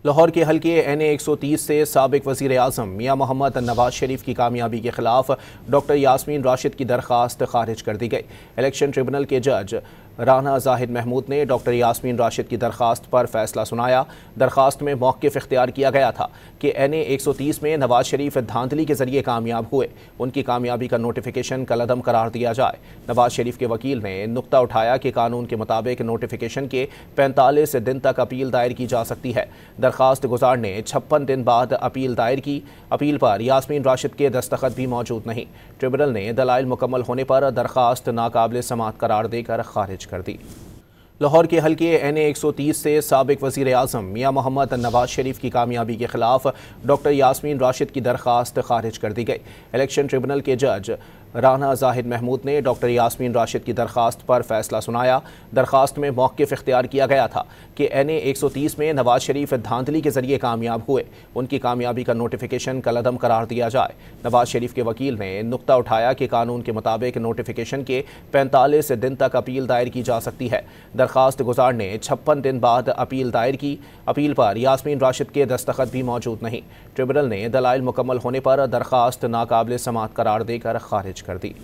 लाहौर के हल्के NA-130 से साबिक वज़ीर आज़म मियां मोहम्मद नवाज शरीफ की कामयाबी के खिलाफ डॉक्टर यास्मीन राशिद की दरख्वास्त खारिज कर दी गई। इलेक्शन ट्रिब्यूनल के जज राना जाहिद महमूद ने डॉक्टर यास्मीन राशिद की दरख्वास्त पर फैसला सुनाया। दरख्वास्त में मौक़िफ़ इख्तियार किया गया था कि NA-130 में नवाज शरीफ धांधली के जरिए कामयाब हुए, उनकी कामयाबी का नोटिफिकेशन कलअदम करार दिया जाए। नवाज शरीफ के वकील ने नुक्ता उठाया कि कानून के मुताबिक नोटिफिकेशन के 45 दिन तक अपील दायर की जा सकती है। दरख्वास्त गुजार ने 56 दिन बाद अपील दायर की। अपील पर यास्मीन राशिद के दस्तखत भी मौजूद नहीं। ट्रिब्यूनल ने दलाइल मुकम्मल होने पर दरख्वास्त नाकाबिल समाअत करार देकर खारिज कर दी। लाहौर के हल्के NA-130 से साबिक वज़ीर आज़म मियां मोहम्मद नवाज शरीफ की कामयाबी के खिलाफ डॉक्टर यास्मीन राशिद की दरख्वास्त खारिज कर दी गई। इलेक्शन ट्रिब्यूनल के जज राना जाहिद महमूद ने डॉक्टर यास्मीन राशिद की दरख्वास्त पर फैसला सुनाया। दरख्वास्त में मौक़िफ़ इख्तियार किया गया था कि NA-130 में नवाज शरीफ धांधली के जरिए कामयाब हुए, उनकी कामयाबी का नोटिफिकेशन कलअदम करार दिया जाए। नवाज शरीफ के वकील ने नुक्ता उठाया कि कानून के मुताबिक नोटिफिकेशन के 45 दिन तक अपील दायर की जा सकती है। दरख्वास्त गुजार ने 56 दिन बाद अपील दायर की। अपील पर यास्मीन राशिद के दस्तखत भी मौजूद नहीं। ट्रिब्यूनल ने दलाइल मुकम्मल होने पर दरख्वास्त नाकाबिल समाअत करार देकर खारिज कर दी।